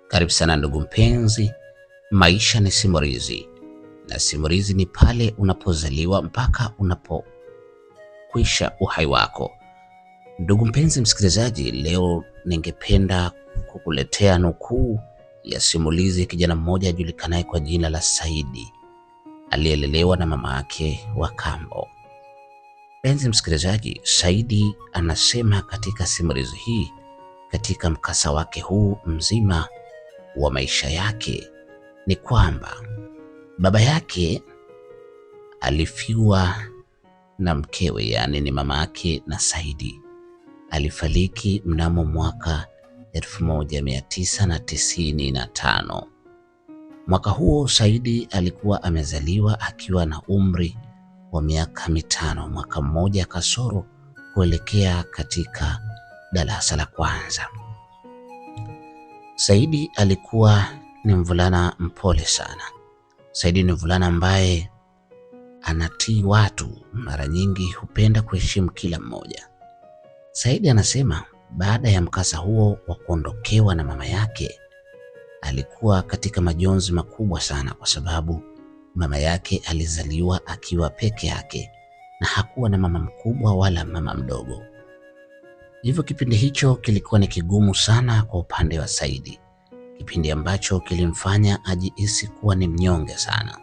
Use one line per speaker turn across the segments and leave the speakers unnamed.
Karibu sana ndugu mpenzi, maisha ni simulizi, na simulizi ni pale unapozaliwa mpaka unapokwisha uhai wako. Ndugu mpenzi msikilizaji, leo ningependa kukuletea nukuu ya simulizi ya kijana mmoja ajulikanaye kwa jina la Saidi, aliyelelewa na mama yake wa kambo. Mpenzi msikilizaji, Saidi anasema katika simulizi hii, katika mkasa wake huu mzima wa maisha yake, ni kwamba baba yake alifiwa na mkewe, yani ni mama yake na Saidi. Alifariki mnamo mwaka 1995. Mwaka huo Saidi alikuwa amezaliwa akiwa na umri wa miaka mitano, mwaka mmoja kasoro kuelekea katika darasa la kwanza. Saidi alikuwa ni mvulana mpole sana. Saidi ni mvulana ambaye anatii watu, mara nyingi hupenda kuheshimu kila mmoja. Saidi anasema baada ya mkasa huo wa kuondokewa na mama yake, alikuwa katika majonzi makubwa sana, kwa sababu mama yake alizaliwa akiwa peke yake na hakuwa na mama mkubwa wala mama mdogo. Hivyo kipindi hicho kilikuwa ni kigumu sana kwa upande wa Saidi, kipindi ambacho kilimfanya ajihisi kuwa ni mnyonge sana.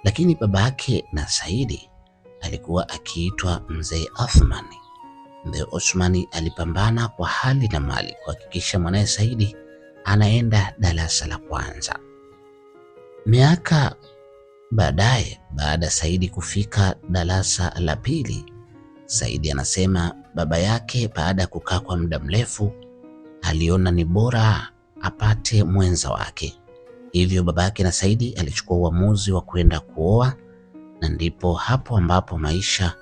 Lakini baba yake na Saidi alikuwa akiitwa Mzee Othmani. Mzee Othmani alipambana kwa hali na mali kuhakikisha mwanae Saidi anaenda darasa la kwanza. Miaka baadaye, baada Saidi kufika darasa la pili, Saidi anasema baba yake baada ya kukaa kwa muda mrefu aliona ni bora apate mwenza wake. Hivyo baba yake na Saidi alichukua uamuzi wa kwenda kuoa, na ndipo hapo ambapo maisha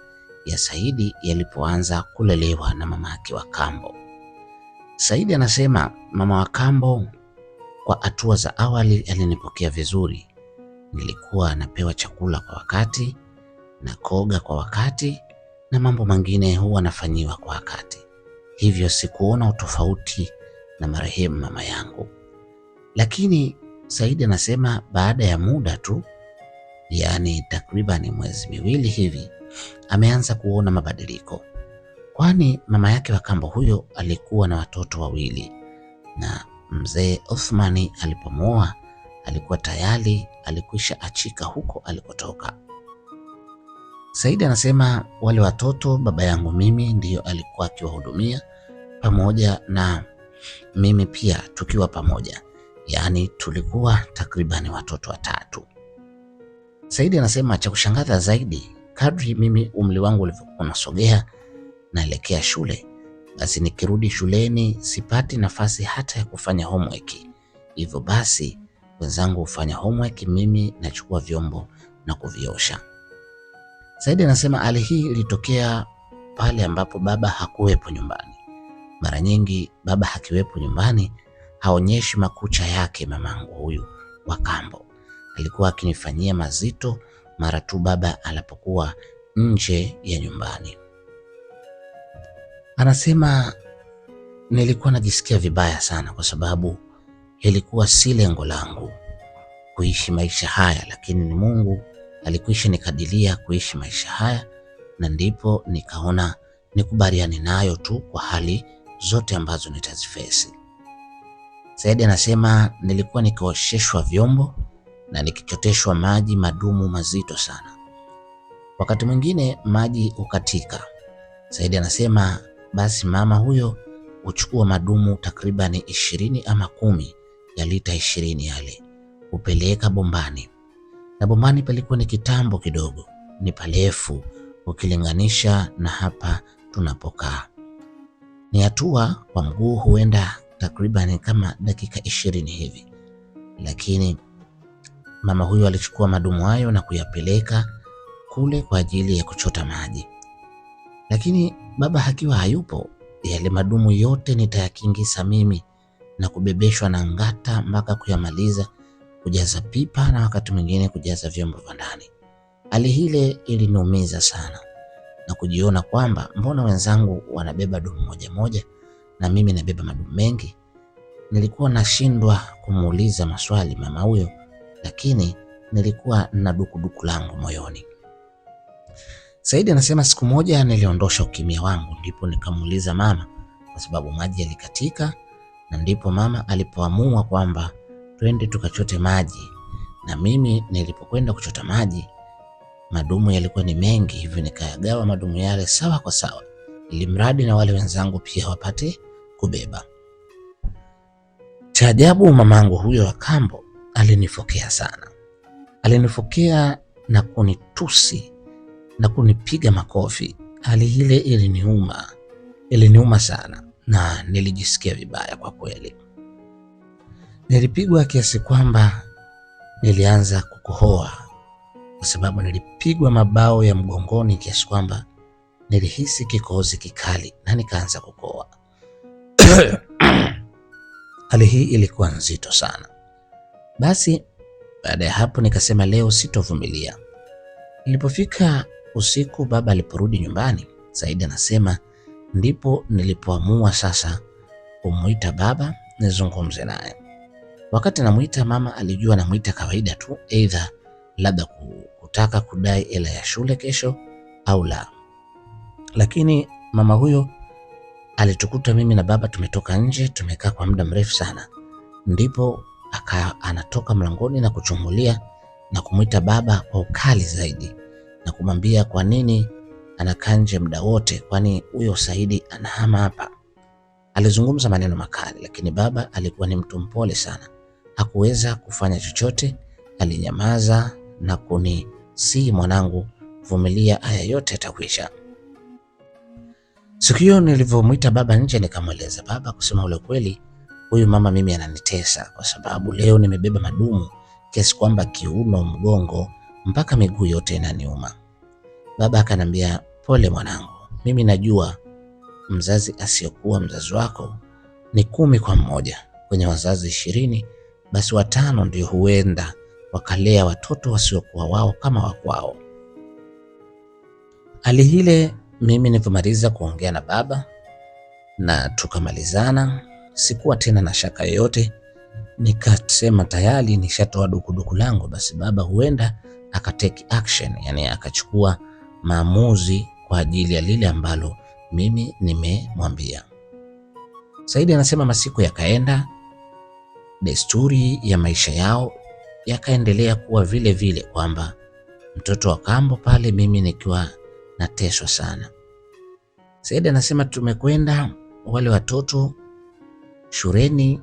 ya Saidi yalipoanza kulelewa na mama yake wa kambo. Saidi anasema mama wa kambo kwa hatua za awali alinipokea vizuri. Nilikuwa napewa chakula kwa wakati, na koga kwa wakati, na mambo mengine huwa nafanyiwa kwa wakati. Hivyo sikuona utofauti na marehemu mama yangu. Lakini Saidi anasema baada ya muda tu, yani takriban miezi miwili hivi, ameanza kuona mabadiliko, kwani mama yake wa kambo huyo alikuwa na watoto wawili, na Mzee Othmani alipomwoa alikuwa tayari alikwisha achika huko alikotoka. Saidi anasema wale watoto baba yangu mimi ndiyo alikuwa akiwahudumia, pamoja na mimi pia tukiwa pamoja, yaani tulikuwa takribani watoto watatu. Saidi anasema cha kushangaza zaidi, kadri mimi umri wangu ulivyokuwa unasogea naelekea shule, basi nikirudi shuleni sipati nafasi hata ya kufanya homework. Hivyo basi wenzangu hufanya homework, mimi nachukua vyombo na kuviosha. Saidi anasema hali hii ilitokea pale ambapo baba hakuwepo nyumbani. Mara nyingi baba hakiwepo nyumbani haonyeshi makucha yake mamangu huyu wa kambo. Alikuwa akinifanyia mazito mara tu baba alipokuwa nje ya nyumbani. Anasema nilikuwa najisikia vibaya sana, kwa sababu ilikuwa si lengo langu kuishi maisha haya, lakini ni Mungu alikwisha nikadiria kuishi maisha haya, na ndipo nikaona nikubaliane nayo tu kwa hali zote ambazo nitazifesi. Saidi anasema nilikuwa nikiosheshwa vyombo na nikichoteshwa maji madumu mazito sana. Wakati mwingine maji ukatika. Saidi anasema basi mama huyo uchukua madumu takribani 20 ama 10 ya lita 20 yale, upeleka bombani. Na bombani palikuwa ni kitambo kidogo, ni parefu ukilinganisha na hapa tunapokaa. Ni hatua kwa mguu huenda takriban kama dakika 20 hivi. Lakini mama huyo alichukua madumu hayo na kuyapeleka kule kwa ajili ya kuchota maji. Lakini baba hakiwa hayupo, yale madumu yote nitayakingisa mimi na kubebeshwa na ngata mpaka kuyamaliza, kujaza pipa na wakati mwingine kujaza vyombo vya ndani. Hali hile iliniumiza sana na kujiona kwamba mbona wenzangu wanabeba dumu moja moja na mimi nabeba madumu mengi. nilikuwa nashindwa kumuuliza maswali mama huyo, lakini nilikuwa na dukuduku langu moyoni. Saidi anasema siku moja niliondosha ukimya wangu, ndipo nikamuuliza mama kwa sababu maji yalikatika, na ndipo mama alipoamua kwamba twende tukachote maji. Na mimi nilipokwenda kuchota maji, madumu yalikuwa ni mengi, hivyo nikayagawa madumu yale sawa kwa sawa, ili mradi na wale wenzangu pia wapate kubeba. Cha ajabu, mamangu huyo wa kambo alinifokea sana. Alinifokea na kunitusi na kunipiga makofi. Hali ile iliniuma sana na nilijisikia vibaya kwa kweli. Nilipigwa kiasi kwamba nilianza kukohoa, kwa sababu nilipigwa mabao ya mgongoni kiasi kwamba nilihisi kikohozi kikali na nikaanza kukohoa. Hali hii ilikuwa nzito sana. Basi baada ya hapo nikasema leo sitovumilia. Ilipofika usiku, baba aliporudi nyumbani, Saidi anasema ndipo nilipoamua sasa kumuita baba nizungumze naye. Wakati namuita, mama alijua namuita kawaida tu, aidha labda kutaka kudai hela ya shule kesho au la. Lakini mama huyo alitukuta mimi na baba tumetoka nje, tumekaa kwa muda mrefu sana, ndipo anatoka mlangoni na kuchungulia na kumuita baba kwa ukali zaidi na kumwambia kwa nini anakaa nje muda wote, kwani huyo Saidi anahama hapa. Alizungumza maneno makali, lakini baba alikuwa ni mtu mpole sana, hakuweza kufanya chochote. Alinyamaza na kunisihi, mwanangu, vumilia, haya yote yatakwisha. Siku hiyo nilivyomuita baba nje, nikamweleza baba, kusema ule kweli, huyu mama mimi ananitesa kwa sababu leo nimebeba madumu kiasi kwamba kiuno, mgongo mpaka miguu yote inaniuma. Baba akanambia, pole mwanangu, mimi najua mzazi asiyokuwa mzazi wako ni 10 kwa mmoja. Kwenye wazazi 20, basi 5 ndio huenda wakalea watoto wasiokuwa wao kama wakwao. Hali hile mimi nilipomaliza kuongea na baba na tukamalizana, sikuwa tena na shaka yoyote. Nikasema tayari nishatoa dukuduku langu, basi baba huenda akatake action, yani akachukua maamuzi kwa ajili ya lile ambalo mimi nimemwambia. Saidi anasema masiku yakaenda, desturi ya maisha yao yakaendelea kuwa vile vile, kwamba mtoto wa kambo pale, mimi nikiwa nateswa sana. Saidi anasema tumekwenda, wale watoto shuleni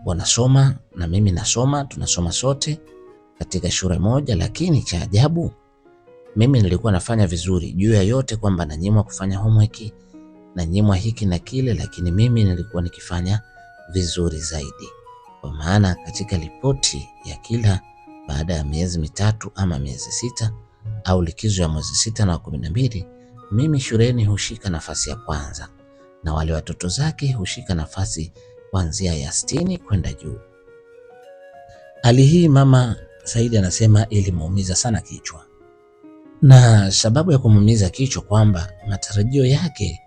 wanasoma na mimi nasoma, tunasoma sote katika shule moja, lakini cha ajabu mimi nilikuwa nafanya vizuri juu ya yote, kwamba nanyimwa kufanya homework, nanyimwa hiki na kile, lakini mimi nilikuwa nikifanya vizuri zaidi. Kwa maana katika ripoti ya kila baada ya miezi 3 ama miezi 6 au likizo ya mwezi 6 na 12, mimi shuleni hushika nafasi ya kwanza na wale watoto zake hushika nafasi kuanzia ya 60 kwenda juu. Hali hii mama Saidi anasema ilimuumiza sana kichwa, na sababu ya kumuumiza kichwa kwamba matarajio yake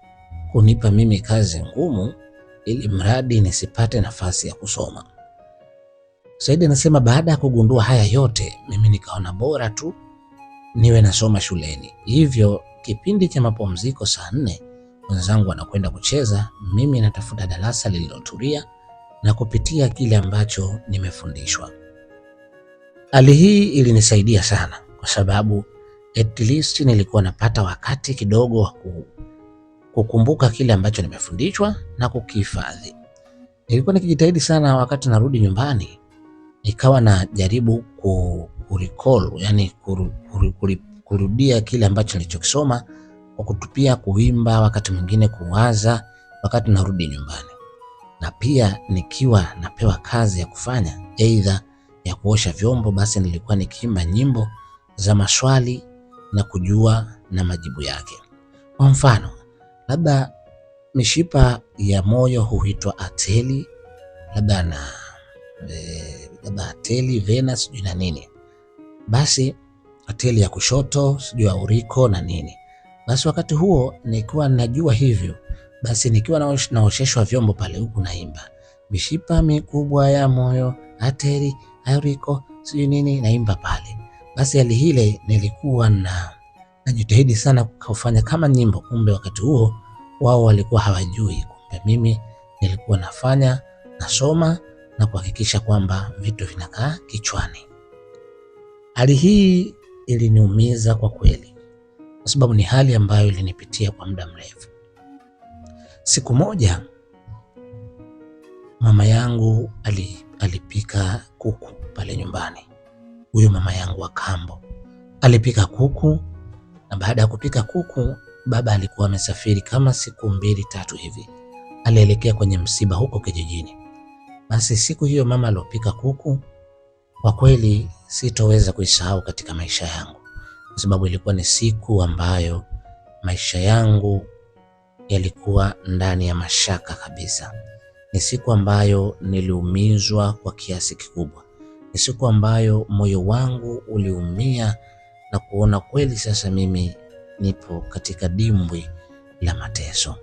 kunipa mimi kazi ngumu ili mradi nisipate nafasi ya kusoma. Saidi anasema baada ya kugundua haya yote, mimi nikaona bora tu niwe nasoma shuleni. Hivyo kipindi cha mapumziko saa 4 wenzangu wanakwenda kucheza, mimi natafuta darasa lililotulia na kupitia kile ambacho nimefundishwa. Hali hii ilinisaidia sana kwa sababu at least nilikuwa napata wakati kidogo wa kukumbuka kile ambacho nimefundishwa na kukihifadhi. Nilikuwa nikijitahidi sana wakati narudi nyumbani, nikawa na jaribu kurecall, yani kurudia kile ambacho nilichokisoma kwa kutupia, kuimba, wakati mwingine kuwaza wakati narudi nyumbani. Na pia nikiwa napewa kazi ya kufanya, aidha ya kuosha vyombo, basi nilikuwa nikiimba nyimbo za maswali na kujua na majibu yake. Kwa mfano, labda mishipa ya moyo huitwa ateli, labda ateli, vena, sijui na nini. Basi ateli ya kushoto sijui auriko na nini. Basi wakati huo nikiwa najua hivyo, basi nikiwa naosheshwa vyombo pale huku naimba, mishipa mikubwa ya moyo, ateri, auriko, sijui nini, naimba pale. Basi hali hile nilikuwa najitahidi sana kufanya kama nyimbo, kumbe wakati huo wao walikuwa hawajui. Kumbe mimi nilikuwa nafanya, nasoma na kuhakikisha kwamba vitu vinakaa kichwani. Hali hii iliniumiza kwa kweli, kwa sababu ni hali ambayo ilinipitia kwa muda mrefu. Siku moja mama yangu alipika kuku pale nyumbani. Huyo mama yangu wa kambo alipika kuku, na baada ya kupika kuku, baba alikuwa amesafiri kama siku 2-3 hivi, alielekea kwenye msiba huko kijijini. Basi siku hiyo mama aliyopika kuku, kwa kweli sitoweza kuisahau katika maisha yangu, kwa sababu ilikuwa ni siku ambayo maisha yangu yalikuwa ndani ya mashaka kabisa. Ni siku ambayo niliumizwa kwa kiasi kikubwa. Ni siku ambayo moyo wangu uliumia na kuona kweli sasa mimi nipo katika dimbwi la mateso.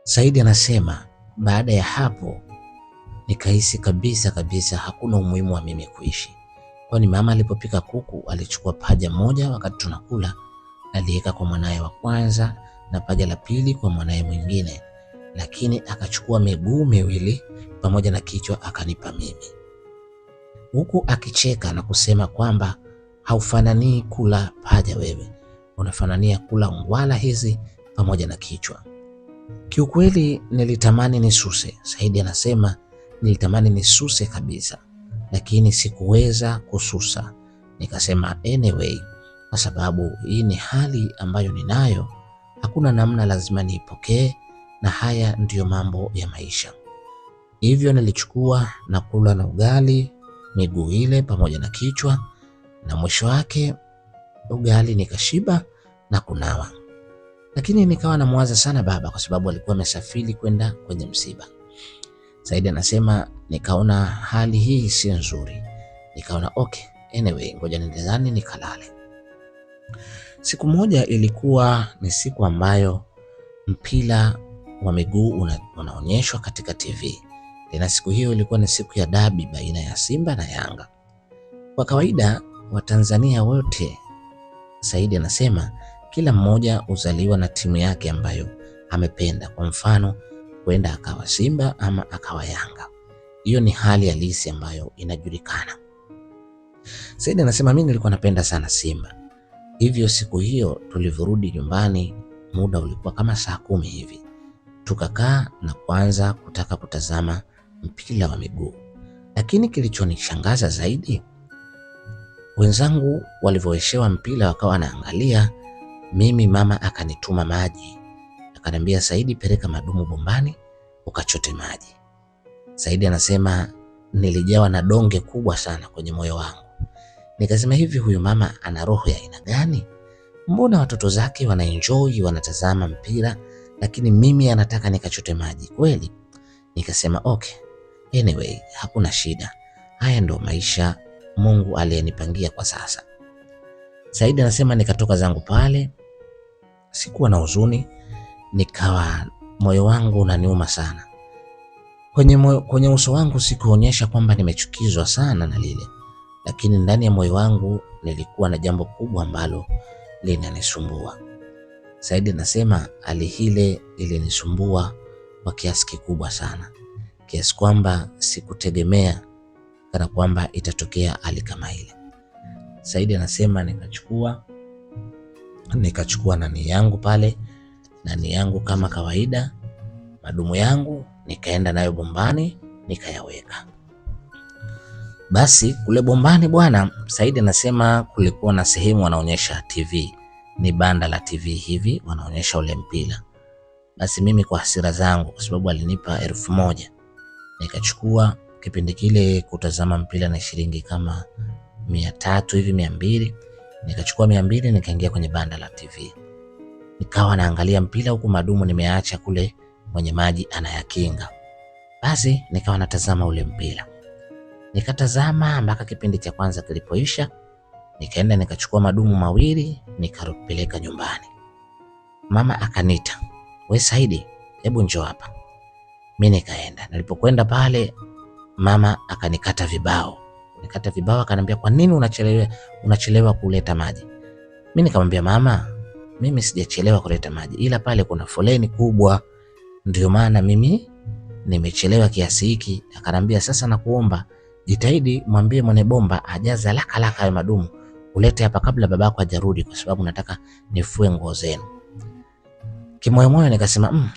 Saidi anasema baada ya hapo nikahisi kabisa hakuna umuhimu wa mimi kuishi. Kwani mama alipopika kuku alichukua paja moja wakati tunakula, aliweka kwa mwanae wa kwanza na paja la pili kwa mwanae mwingine, lakini akachukua miguu miwili pamoja na kichwa akanipa mimi, huku akicheka na kusema kwamba haufananii kula paja wewe, unafanania kula ngwala hizi pamoja na kichwa. Kiukweli nilitamani nisuse. Saidi anasema nilitamani nisuse kabisa, lakini sikuweza kususa. Nikasema anyway, kwa sababu hii ni hali ambayo ninayo, hakuna namna, lazima niipokee, na haya ndiyo mambo ya maisha. Hivyo nilichukua na kula na ugali miguu ile pamoja na kichwa, na mwisho wake ugali nikashiba na kunawa. Lakini nikawa namwaza sana baba, kwa sababu alikuwa amesafiri kwenda kwenye msiba. Saidi anasema nikaona hali hii si nzuri, nikaona okay, anyway, ngoja nendezani nikalale. Siku moja ilikuwa ni siku ambayo mpira wa miguu unaonyeshwa katika TV. Tena siku hiyo ilikuwa ni siku ya dabi baina ya Simba na Yanga. Kwa kawaida Watanzania wote, Saidi anasema, kila mmoja uzaliwa na timu yake ambayo amependa. Kwa mfano, kwenda akawa Simba ama akawa Yanga. Hiyo ni hali halisi ambayo inajulikana. Saidi anasema mimi nilikuwa napenda sana Simba. Hivyo siku hiyo tulivyorudi nyumbani, muda ulikuwa kama saa 10 hivi, tukakaa na kuanza kutaka kutazama mpira wa miguu. Lakini kilichonishangaza zaidi, wenzangu walivyoeshewa mpira wakawa wanaangalia, mimi mama akanituma maji, akaniambia Saidi, peleka madumu bombani ukachote maji. Saidi anasema nilijawa na donge kubwa sana kwenye moyo wangu. Nikasema hivi, huyu mama ana roho ya aina gani? Mbona watoto zake wanaenjoy wanatazama mpira, lakini mimi anataka nikachote maji kweli? Nikasema okay, anyway, hakuna shida, haya ndo maisha Mungu aliyenipangia kwa sasa. Saidi anasema nikatoka zangu pale, sikuwa na huzuni, nikawa moyo wangu unaniuma sana. Kwenye uso wangu sikuonyesha kwamba nimechukizwa sana na lile, lakini ndani ya moyo wangu nilikuwa na jambo kubwa ambalo linanisumbua. Saidi anasema hali hile ilinisumbua kwa kiasi kikubwa sana, kiasi kwamba sikutegemea kana kwamba itatokea hali kama ile. Saidi anasema nikachukua nani yangu pale, nani yangu kama kawaida, madumu yangu, nikaenda nayo bombani nikayaweka. Basi kule bombani bwana, Saidi anasema kulikuwa na sehemu wanaonyesha TV, ni banda la TV hivi, wanaonyesha ule mpira. Basi mimi kwa hasira zangu, kwa sababu alinipa 1000, nikachukua. Kipindi kile kutazama mpira na shilingi kama 300 hivi 200, nikachukua 200 nikaingia kwenye banda la TV. Nikawa naangalia mpira huku madumu nimeacha kule, mwenye maji anayakinga. Basi nikawa natazama ule mpira. Nikatazama mpaka kipindi cha kwanza kilipoisha, nikaenda nikachukua madumu 2 nikapeleka nyumbani. Mama akanita, "We Saidi, hebu njoo hapa." Mimi nikaenda. Nilipokwenda pale mama akanikata vibao. Nikata vibao akaniambia, "Kwa nini unachelewa kuleta maji?" Mimi nikamwambia, "Mama, mimi sijachelewa kuleta maji, ila pale kuna foleni kubwa ndio maana mimi nimechelewa kiasi hiki." Akanambia, "Sasa nakuomba jitahidi mwambie mwenye bomba ajaze haraka hayo madumu ulete hapa kabla babako hajarudi, kwa sababu nataka nifue nguo zenu." Kimoyomoyo nikasema,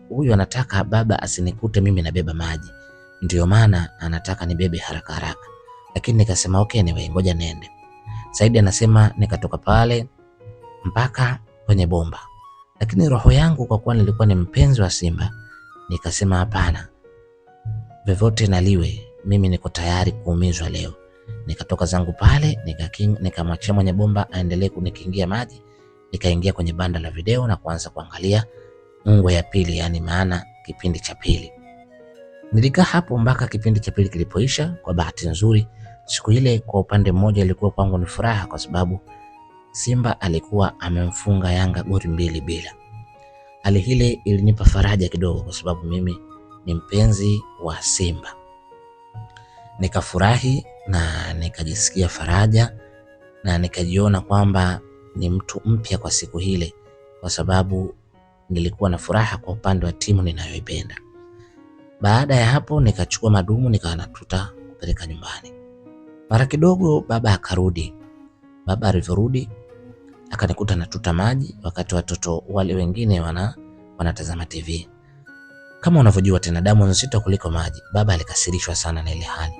huyu anataka baba asinikute mimi nabeba maji, ndio maana anataka nibebe haraka haraka. Lakini nikasema okay, ngoja niende. Saidi anasema nikatoka pale mpaka kwenye bomba, lakini roho yangu kwa kuwa nilikuwa ni mpenzi wa Simba, nikasema hapana, vyovyote naliwe, mimi niko tayari kuumizwa leo. Nikatoka zangu pale, nikamwachia mwenye bomba aendelee kunikingia maji. Nikaingia kwenye banda la video na kuanza kuangalia ngwe ya pili, yani maana kipindi cha pili. Nilikaa hapo mpaka kipindi cha pili kilipoisha. Kwa bahati nzuri siku ile kwa upande mmoja ilikuwa kwangu ni furaha, kwa sababu Simba alikuwa amemfunga Yanga goli 2-0. Hali ile ilinipa faraja kidogo, kwa sababu mimi ni mpenzi wa Simba. Nikafurahi na nikajisikia faraja na nikajiona kwamba ni mtu mpya kwa siku hile, kwa sababu nilikuwa na furaha kwa upande wa timu ninayoipenda. Baada ya hapo nikachukua madumu nikawa natuta kupeleka nyumbani. Mara kidogo baba akarudi. Baba alivyorudi akanikuta natuta maji wakati watoto wale wengine wanatazama TV. Kama unavyojua tena damu nzito kuliko maji. Baba alikasirishwa sana na ile hali.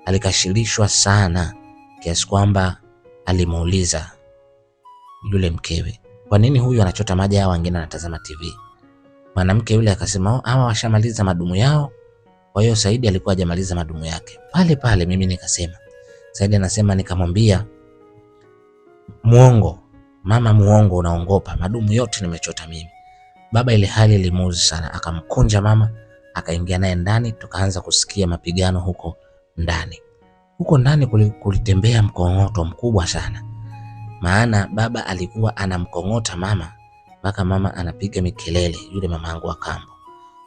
Alikashirishwa sana kiasi kwamba alimuuliza yule mkewe, "Kwa nini huyu anachota maji hao wengine wanatazama TV?" Mwanamke yule akasema, "Hawa washamaliza madumu yao." Kwa hiyo Saidi alikuwa hajamaliza madumu yake. Pale pale mimi nikasema, Saidi anasema, nikamwambia, "Muongo, mama muongo, unaongopa. Madumu yote nimechota mimi." Baba ile hali ilimuuzi sana, akamkunja mama, akaingia naye ndani, tukaanza kusikia mapigano huko ndani. Huko ndani kulitembea mkong'oto mkubwa sana. Maana baba alikuwa anamkong'ota mama mpaka mama anapiga mikelele, yule mamangu wa kambo.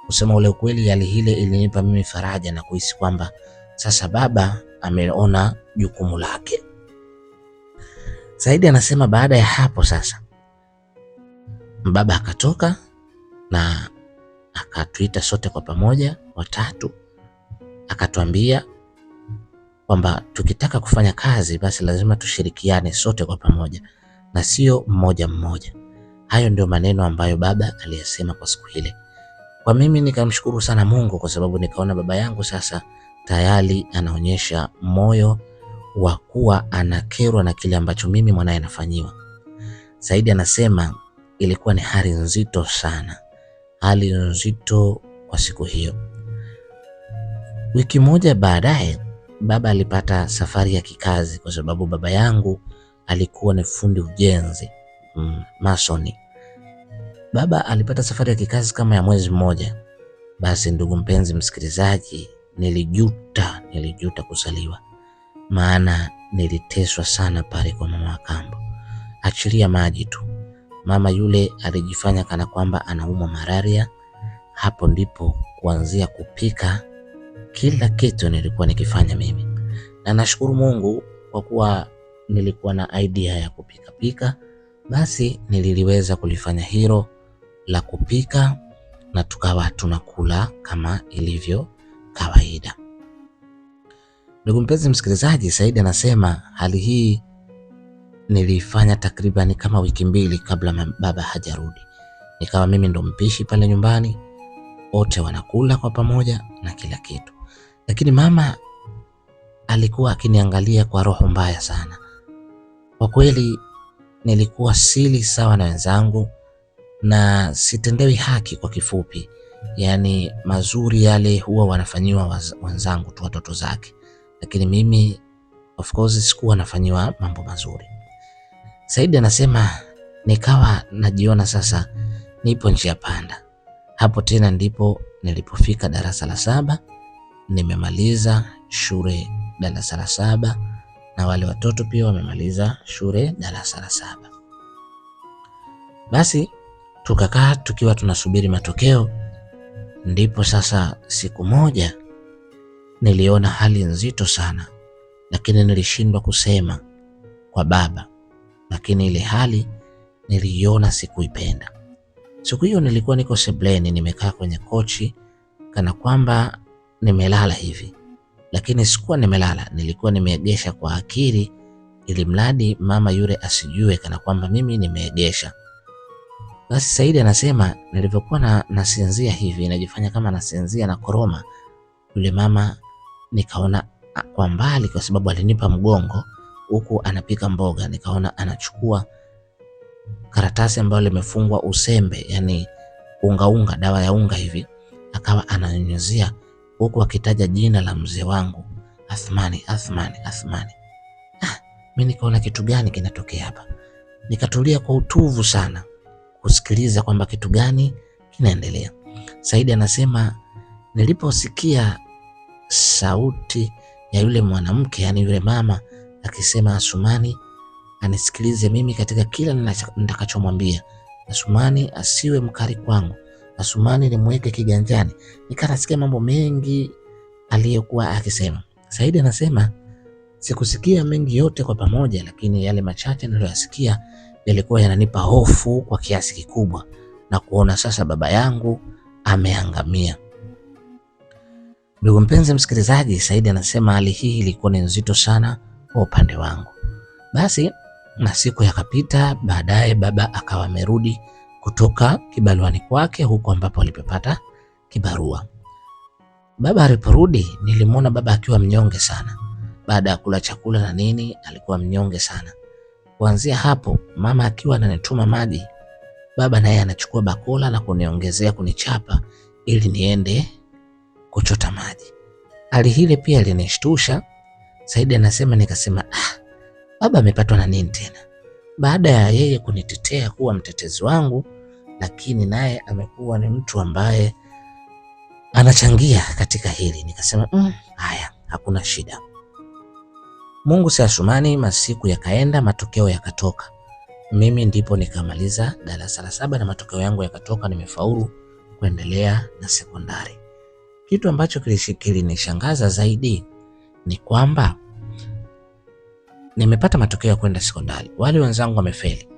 Kusema ule ukweli, hali ile ilinipa mimi faraja na kuhisi kwamba sasa baba ameona jukumu lake. Saidi anasema baada ya hapo sasa baba akatoka na akatuita sote kwa pamoja watatu, akatuambia kwamba tukitaka kufanya kazi basi lazima tushirikiane sote kwa pamoja na sio mmoja mmoja. Hayo ndio maneno ambayo baba aliyasema kwa siku ile. Kwa mimi nikamshukuru sana Mungu, kwa sababu nikaona baba yangu sasa tayari anaonyesha moyo wa kuwa anakerwa na kile ambacho mimi mwanae nafanyiwa. Saidi anasema ilikuwa ni hali nzito sana, hali nzito kwa siku hiyo. Wiki moja baadaye baba alipata safari ya kikazi, kwa sababu baba yangu alikuwa ni fundi ujenzi, masoni. Baba alipata safari ya kikazi kama ya mwezi mmoja. Basi ndugu mpenzi msikilizaji, nilijuta kuzaliwa. Maana niliteswa sana pale kwa mama wa kambo. Achilia maji tu, mama yule alijifanya kana kwamba anaumwa malaria. Hapo ndipo kuanzia kupika, kila kitu nilikuwa nikifanya mimi. Na nashukuru Mungu kwa kuwa nilikuwa na idea ya kupika. Basi nililiweza kulifanya hilo la kupika na tukawa tunakula kama ilivyo kawaida. Ndugu mpenzi msikilizaji, Saidi anasema hali hii nilifanya takriban kama wiki 2 kabla baba hajarudi. Nikawa mimi ndo mpishi pale nyumbani, wote wanakula kwa pamoja na kila kitu. Lakini mama alikuwa akiniangalia kwa roho mbaya sana. Kwa kweli nilikuwa sili sawa na wenzangu na sitendewi haki. Kwa kifupi, yani mazuri yale huwa wanafanyiwa wenzangu tu, watoto zake, lakini mimi of course sikuwa nafanyiwa mambo mazuri. Saidi anasema nikawa najiona sasa nipo njia panda. Hapo tena ndipo nilipofika darasa la 7. Nimemaliza shule darasa la 7 na wale watoto pia wamemaliza shule darasa la 7. Basi tukakaa tukiwa tunasubiri matokeo. Ndipo sasa siku moja niliona hali nzito sana, lakini nilishindwa kusema kwa baba, lakini ile hali niliiona, sikuipenda. Siku hiyo nilikuwa niko sebleni, nimekaa kwenye kochi kana kwamba nimelala hivi, lakini sikuwa nimelala, nilikuwa nimeegesha kwa akili, ili mradi mama yule asijue kana kwamba mimi nimeegesha. Basi Saidi anasema nilivyokuwa nasinzia hivi, najifanya kama nasinzia na koroma, yule mama nikaona kwa mbali, kwa sababu alinipa mgongo huku anapika mboga, nikaona anachukua karatasi ambayo limefungwa usembe, yani unga, dawa ya unga hivi, akawa ananyunyuzia huku akitaja jina la mzee wangu, Athmani. Mimi nikaona kitu gani kinatokea hapa, nikatulia kwa utuvu sana kusikiliza kwamba kitu gani kinaendelea. Saidi anasema niliposikia sauti ya yule mwanamke, yani yule mama akisema Asumani anisikilize mimi katika kila nitakachomwambia, Asumani asiwe mkali kwangu, Asumani nimweke kiganjani, nikanasikia mambo mengi aliyokuwa akisema. Saidi anasema sikusikia mengi yote kwa pamoja, lakini yale machache niliyoyasikia yalikuwa yananipa hofu kwa kiasi kikubwa, na kuona sasa baba yangu ameangamia. Ndugu mpenzi msikilizaji, Saidi anasema hali hii ilikuwa ni nzito sana kwa upande wangu. Basi na siku yakapita, baadaye baba akawa amerudi kutoka kibaruani kwake huko ambapo alipopata kibarua. Baba aliporudi, nilimwona baba akiwa mnyonge sana. Baada ya kula chakula na nini, alikuwa mnyonge sana. Kuanzia hapo, mama akiwa ananituma maji, baba naye anachukua bakola na kuniongezea, kunichapa ili niende kuchota maji. Hali hile pia ilinishtusha. Saidi anasema nikasema, baba amepatwa na nini tena? Baada ya yeye kunitetea kuwa mtetezi wangu, lakini naye amekuwa ni mtu ambaye anachangia katika hili. Nikasema haya, hakuna shida. Mungu si Asumani. Masiku yakaenda, matokeo yakatoka. Mimi ndipo nikamaliza darasa la 7 na matokeo yangu yakatoka, nimefaulu kuendelea na sekondari. Kitu ambacho kilinishangaza zaidi ni kwamba nimepata matokeo ya kwenda sekondari, wale wenzangu wamefeli,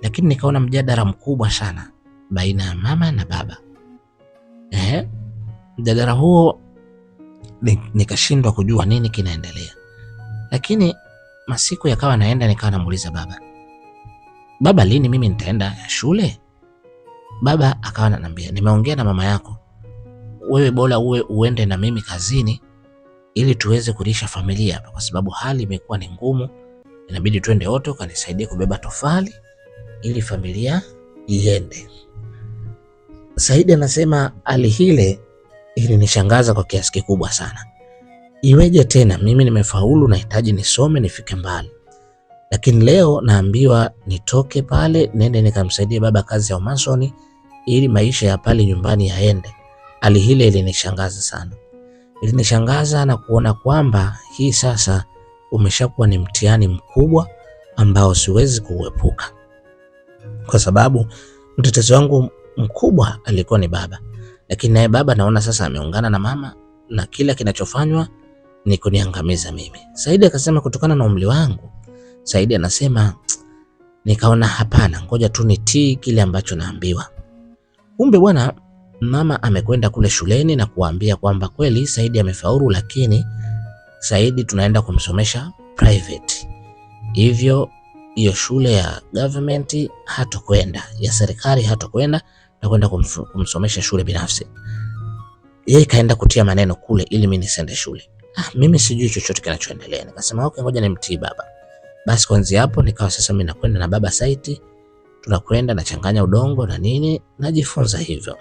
lakini nikaona mjadala mkubwa sana baina ya mama na baba. Mjadala huo nikashindwa kujua nini kinaendelea. Lakini masiku yakawa naenda, nikawa namuuliza baba, lini mimi nitaenda shule? Baba akawa ananiambia, nimeongea na mama yako, wewe bora uende na mimi kazini ili tuweze kulisha familia hapa, kwa sababu hali imekuwa ni ngumu, inabidi twende wote ukanisaidie kubeba tofali ili familia iende. Saidi anasema hali hile ilinishangaza kwa kiasi kikubwa sana. Iweje tena mimi nimefaulu, nahitaji nisome nifike mbali, lakini leo naambiwa nitoke pale nende nikamsaidie baba kazi ya umasoni ili maisha ya pale nyumbani yaende. Hali hile ilinishangaza sana. Ilinishangaza na kuona kwamba hii sasa umeshakuwa ni mtihani mkubwa ambao siwezi kuepuka, kwa sababu mtetezi wangu mkubwa alikuwa ni baba, lakini naye baba naona sasa ameungana na mama na kila kinachofanywa ni kuniangamiza mimi. Saidi akasema kutokana na umri wangu, Saidi anasema nikaona hapana, ngoja tu nitii kile ambacho naambiwa. Kumbe bwana, mama amekwenda kule shuleni na kuambia kwamba kweli Saidi amefaulu, lakini Saidi tunaenda kumsomesha private. Hivyo hiyo shule ya government hatokwenda, ya serikali hatokwenda, na kwenda kumsomesha shule binafsi. Yeye kaenda kutia maneno kule ili mimi nisende shule. Mimi sijui chochote kinachoendelea. Nikasema okay, ngoja nimtii baba. Basi kuanzia hapo nikawa sasa mimi nakwenda na baba site, tunakwenda nachanganya udongo na nini, najifunza hivyo.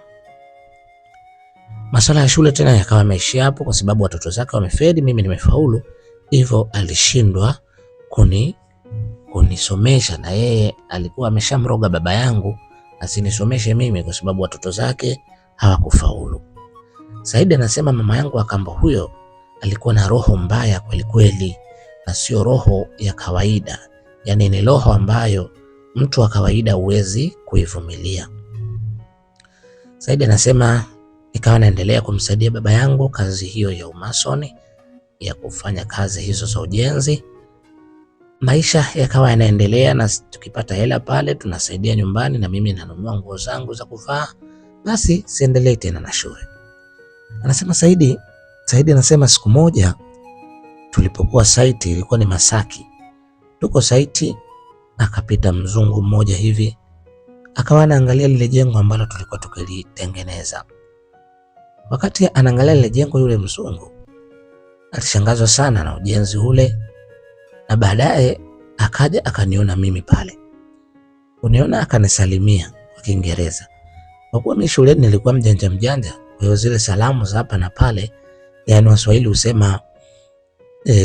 Masuala ya shule tena yakawa yameishia hapo, kwa sababu watoto zake wamefeli, mimi nimefaulu. Hivyo alishindwa kunisomesha, na yeye alikuwa ameshamroga baba yangu asinisomeshe mimi kwa sababu watoto zake hawakufaulu. Saidi anasema mama yangu akambo huyo alikuwa na roho mbaya kweli kweli, na sio roho ya kawaida. Yani ni roho ambayo mtu wa kawaida huwezi kuivumilia. Saidi anasema Nikawa naendelea kumsaidia baba yangu kazi hiyo ya umasoni, ya kufanya kazi hizo za ujenzi. Maisha yakawa yanaendelea, na tukipata hela pale tunasaidia nyumbani, na mimi nanunua nguo zangu za kuvaa, basi siendelee tena na shule. Anasema Saidi anasema siku moja tulipokuwa site, ilikuwa ni Masaki. Tuko site, akapita mzungu mmoja hivi, akawa anaangalia lile jengo ambalo tulikuwa tukilitengeneza. Wakati anaangalia lile jengo, yule mzungu alishangazwa sana na ujenzi ule, na baadaye akaja akaniona mimi pale. Uniona, akanisalimia kwa Kiingereza. Kwa kuwa mimi shuleni nilikuwa mjanja, kwa hiyo zile salamu za hapa na pale, yani Waswahili husema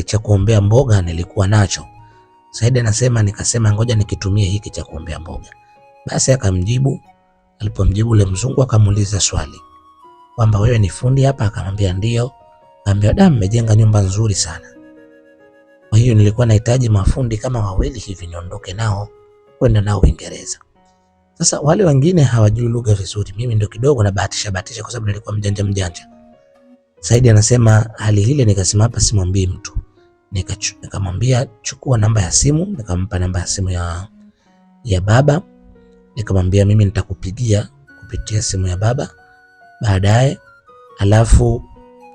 cha kuombea mboga nilikuwa nacho. Saidi anasema nikasema ngoja nikitumie hiki cha kuombea mboga. Basi akamjibu. Alipomjibu ule mzungu akamuuliza swali kwamba wewe ni fundi hapa? Akamwambia ndio. Akamwambia mmejenga nyumba nzuri sana. Kwa hiyo nilikuwa nahitaji mafundi kama wawili hivi niondoke nao kwenda nao Uingereza. Sasa wale wengine hawajui lugha vizuri, mimi ndio kidogo na bahatisha kwa sababu nilikuwa mjanja. Saidi anasema hali ile nikasema hapa simwambii mtu. Nikamwambia chukua namba ya simu, nikampa namba ya simu ya baba. Nikamwambia mimi nitakupigia kupitia simu ya baba baadaye, alafu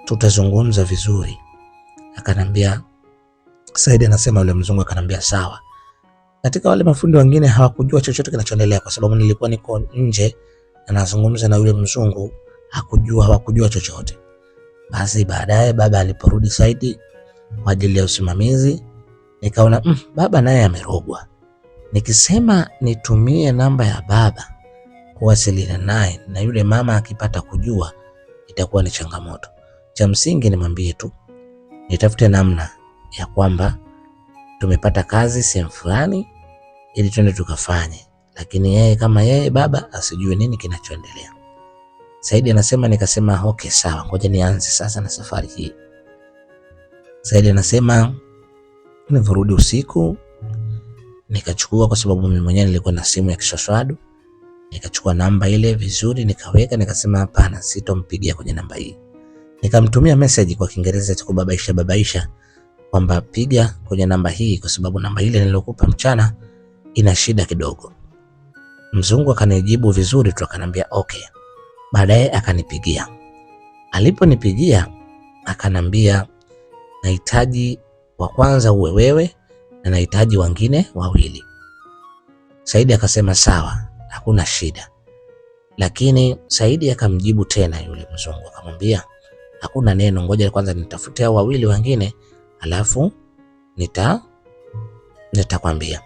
tutazungumza vizuri. Akanambia, Saidi anasema yule mzungu akanambia sawa. Katika wale mafundi wengine hawakujua chochote kinachoendelea kwa sababu nilikuwa niko nje na nazungumza na yule mzungu, hawakujua chochote. Basi baadaye baba aliporudi Saidi kwa ajili ya usimamizi, nikaona baba naye amerogwa. Nikisema nitumie namba ya baba kuwasiliana naye, na yule mama akipata kujua itakuwa ni changamoto. Cha msingi nimwambie tu nitafute namna ya kwamba tumepata kazi sehemu fulani ili twende tukafanye, lakini yeye kama yeye baba asijue nini kinachoendelea. Saidi anasema nikasema okay sawa, ngoja nianze sasa na safari hii. Saidi anasema nilirudi usiku, nikachukua, kwa sababu mimi mwenyewe nilikuwa na simu ya kiswaswadu, nikachukua namba ile vizuri nikaweka, nikasema hapana, sitompigia kwenye namba hii. Nikamtumia message kwa Kiingereza cha kubabaisha kwamba piga kwenye namba hii kwa sababu namba ile nilokupa mchana ina shida kidogo. Mzungu akanijibu vizuri tu, akanambia okay. Baadaye akanipigia. Aliponipigia akanambia nahitaji wa kwanza uwe wewe na nahitaji wengine wawili. Saidi akasema sawa, hakuna shida. Lakini Saidi akamjibu tena yule mzungu akamwambia hakuna neno, ngoja kwanza nitafute hao wawili wengine alafu nitakwambia.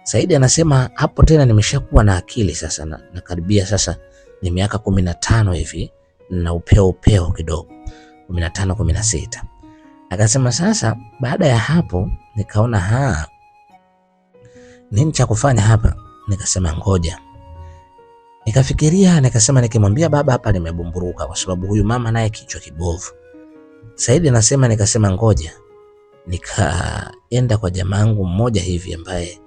Saidi anasema hapo tena nimeshakuwa na akili sasa, na karibia sasa ni miaka 15 hivi na upeo kidogo, 15 16. Akasema sasa baada ya hapo nikaona nini cha kufanya hapa. Nikasema ngoja. Nikafikiria, nikasema nikimwambia baba hapa nimebumburuka kwa sababu huyu mama naye kichwa kibovu. Saidi anasema nikasema ngoja. Nikaenda kwa jamaangu mmoja hivi ambaye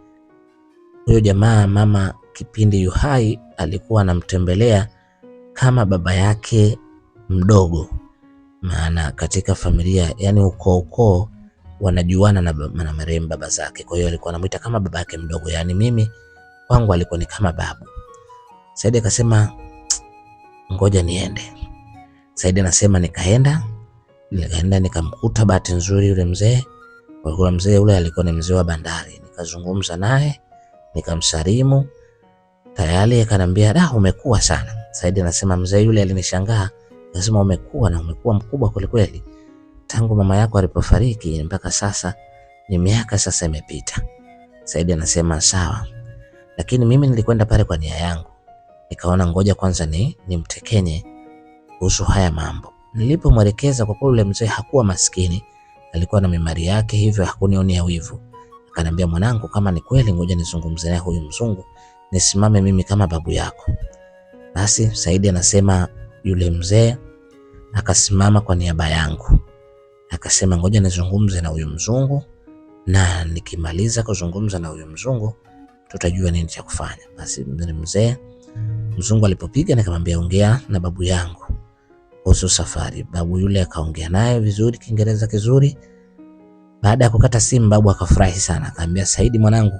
huyo jamaa mama kipindi yuhai alikuwa anamtembelea kama baba yake mdogo, maana katika familia yani ukoo wanajuana na marehemu baba zake, kwa hiyo alikuwa anamuita kama baba yake mdogo, yani mimi kwangu alikuwa ni kama babu. Saidi akasema ngoja niende. Saidi anasema nikaenda nikamkuta, bahati nzuri yule mzee, kwa kuwa mzee yule alikuwa ni mzee wa bandari. Nikazungumza naye, nikamsalimu. Tayari akanambia umekuwa sana. Saidi anasema mzee yule alinishangaa, akasema umekuwa mkubwa kweli. Tangu mama yako alipofariki mpaka sasa ni miaka sasa imepita. Saidi anasema sawa. Lakini mimi nilikwenda pale kwa nia yangu. Nikaona ngoja kwanza nimtekenye kuhusu haya mambo. Nilipomwelekeza, kwa kweli yule mzee hakuwa maskini, alikuwa na mimari yake, hivyo hakunionea wivu. Akanambia mwanangu, kama ni kweli ngoja nizungumze naye huyu mzungu, nisimame mimi kama babu yako. Basi Saidi anasema yule mzee akasimama kwa niaba yangu. Akasema ngoja nizungumze na huyu mzungu, na nikimaliza kuzungumza na huyu mzungu tutajua nini cha kufanya. Basi mzungu alipopiga nikamwambia ongea na babu yangu. kuhusu safari. Babu yule akaongea naye vizuri, Kiingereza kizuri. Baada ya kukata simu, babu akafurahi sana, akamwambia Saidi mwanangu,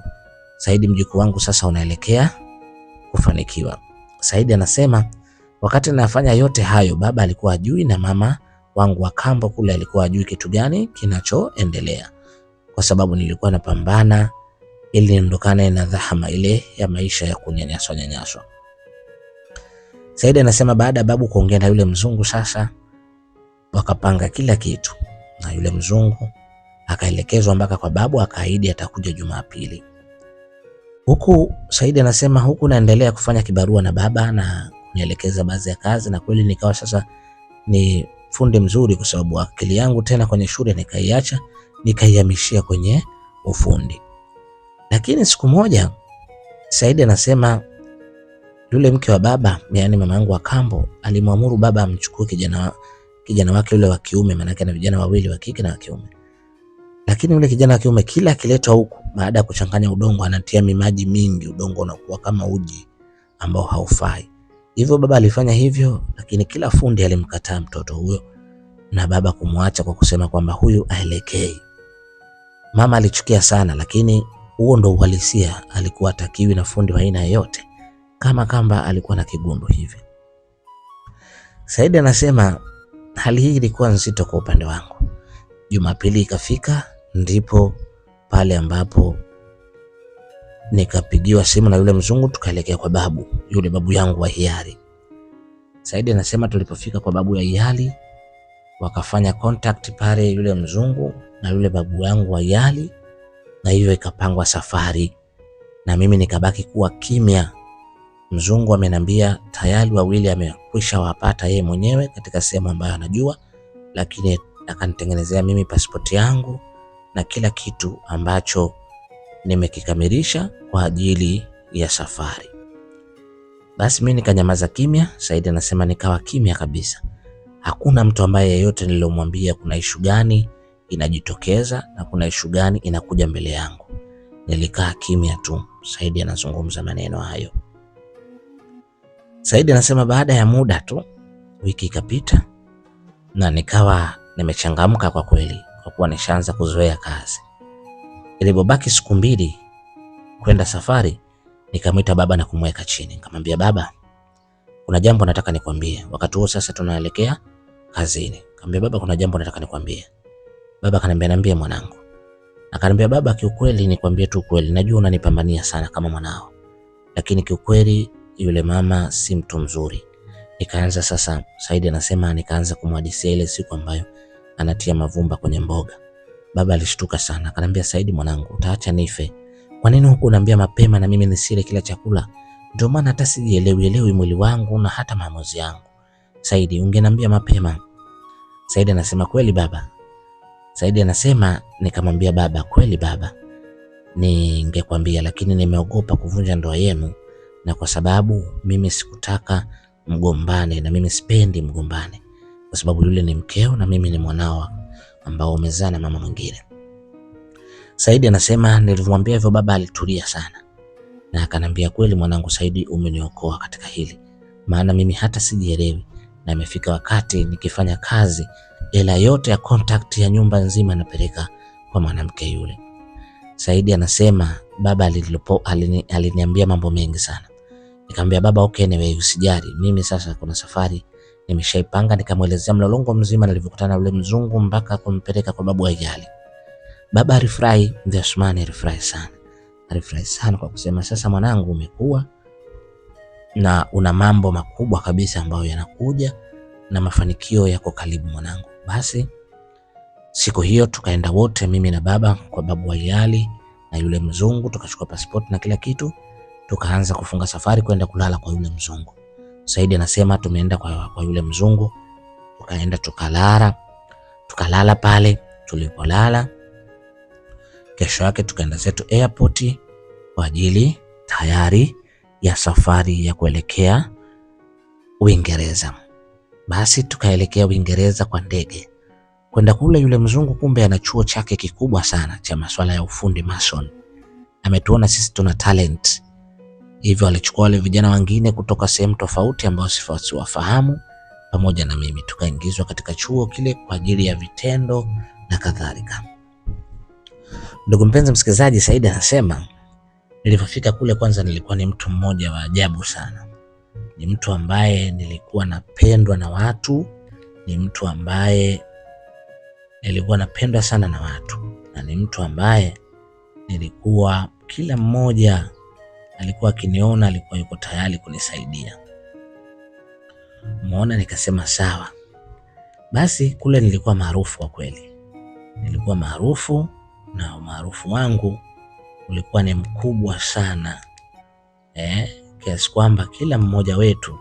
Saidi mjukuu wangu, sasa unaelekea kufanikiwa. Saidi anasema wakati nafanya yote hayo, baba alikuwa ajui na mama wangu wa kambo kule alikuwa ajui kitu gani kinachoendelea, kwa sababu nilikuwa napambana ili niondokane na dhahama ile ya maisha ya kunyanyaswa. Saidi anasema baada ya babu kuongea na yule mzungu, sasa wakapanga kila kitu, na yule mzungu akaelekezwa mpaka kwa babu, akaahidi atakuja Jumapili. Huku Saidi anasema huku naendelea kufanya kibarua na baba na kunielekeza baadhi ya kazi, na kweli nikawa sasa ni fundi mzuri, kwa sababu akili yangu tena kwenye shule nikaiacha, nikaihamishia kwenye ufundi. Lakini siku moja Saidi anasema yule mke wa baba, yani mama yangu wa kambo, alimwamuru baba amchukue kijana wake yule wa kiume, maana yake ana vijana wawili, wa kike na wa kiume. Lakini yule kijana wa kiume kila akiletwa huku, baada ya kuchanganya udongo, anatia maji mingi, udongo unakuwa kama uji ambao haufai. Hivyo baba alifanya hivyo, lakini kila fundi alimkataa mtoto huyo na baba kumwacha kwa kusema kwamba huyu aelekei. Mama alichukia sana, lakini huo ndo uhalisia. Alikuwa hatakiwi na fundi wa aina yoyote, kama kamba alikuwa na kigundu hivi. Saidi anasema hali hii ilikuwa nzito kwa upande wangu. Jumapili ikafika, ndipo pale ambapo nikapigiwa simu na yule mzungu, tukaelekea kwa babu, yule babu yangu wa hiari. Saidi anasema tulipofika kwa babu ya hiari, wakafanya contact pale yule mzungu na yule babu yangu wa hiari, na hivyo ikapangwa safari, na mimi nikabaki kuwa kimya. Mzungu amenambia tayari wawili amekwisha wapata yeye mwenyewe katika sehemu ambayo anajua, lakini akanitengenezea mimi pasipoti yangu na kila kitu ambacho nimekikamilisha kwa ajili ya safari. Basi mimi nikanyamaza kimya. Saidi anasema nikawa kimya kabisa. Hakuna mtu ambaye yeyote nilomwambia kuna ishu gani inajitokeza na kuna ishu gani inakuja mbele yangu. Nilikaa kimya tu. Saidi anazungumza maneno hayo. Saidi anasema baada ya muda tu, wiki ikapita na nikawa nimechangamka kwa kweli, kwa kuwa nishaanza kuzoea kazi. Ilipobaki siku 2 kwenda safari, nikamwita baba na kumweka chini. Nikamwambia baba, kuna jambo nataka nikwambie. Wakati huo sasa tunaelekea kazini. Nikamwambia baba, kuna jambo nataka nikwambie. Baba akaniambia niambie mwanangu. Akaniambia baba, kiukweli nikwambie tu kweli, najua unanipambania sana kama mwanao, lakini kiukweli yule mama si mtu mzuri. Nikaanza sasa, Saidi anasema nikaanza kumhadithia ile siku ambayo anatia mavumba kwenye mboga. Baba alishtuka sana, akaniambia Saidi mwanangu, utaacha nife? Kwa nini huku unaniambia mapema na mimi nisile kila chakula? Ndio maana hata sijielewi mwili wangu na hata maamuzi yangu. Saidi, ungeniambia mapema. Saidi anasema kweli baba. Saidi anasema nikamwambia baba, kweli baba, ningekwambia, lakini nimeogopa kuvunja ndoa yenu, na kwa sababu mimi sikutaka mgombane, na mimi sipendi mgombane, kwa sababu yule ni mkeo na mimi ni mwanao ambao umezaa na mama mwingine. Saidi anasema nilimwambia hivyo baba alitulia sana, na akanambia kweli mwanangu Saidi, umeniokoa katika hili, maana mimi hata sijielewi, na imefika wakati nikifanya kazi ila yote ya contact ya nyumba nzima napeleka kwa mwanamke yule. Saidi anasema baba aliniambia mambo mengi sana. Nikamwambia baba, okay anyway, usijali, mimi sasa kuna safari nimeshaipanga. Nikamwelezea mlolongo mzima nilivyokutana yule mzungu mpaka kumpeleka kwa babu Ajali. Baba alifurahi, ndio Asmani alifurahi sana. Alifurahi sana kwa kusema sasa mwanangu, umekuwa na una mambo makubwa kabisa ambayo yanakuja na mafanikio yako karibu mwanangu. Basi siku hiyo tukaenda wote, mimi na baba, kwa babu Ajali na yule mzungu, tukachukua passport na kila kitu, tukaanza kufunga safari kwenda kulala kwa yule mzungu. Saidi anasema tumeenda kwa yule mzungu, tukaenda tukalala pale. Tulipolala, kesho yake tukaenda zetu airport kwa ajili tayari ya safari ya kuelekea Uingereza. Basi tukaelekea Uingereza kwa ndege. Kwenda kule, yule mzungu kumbe ana chuo chake kikubwa sana cha masuala ya ufundi mason. Ametuona sisi tuna talent, hivyo alichukua wale vijana wengine kutoka sehemu tofauti ambao siwafahamu, pamoja na mimi, tukaingizwa katika chuo kile kwa ajili ya vitendo na kadhalika. Ndugu mpenzi msikilizaji, Saidi anasema nilipofika kule, kwanza nilikuwa ni mtu mmoja wa ajabu sana. Ni mtu ambaye nilikuwa napendwa na watu, ni mtu ambaye nilikuwa napendwa sana na watu, na ni mtu ambaye nilikuwa kila mmoja alikuwa akiniona alikuwa yuko tayari kunisaidia. Umeona, nikasema sawa. Basi kule nilikuwa maarufu kwa kweli. Nilikuwa maarufu, na umaarufu wangu ulikuwa ni mkubwa sana. Kiasi kwamba kila mmoja wetu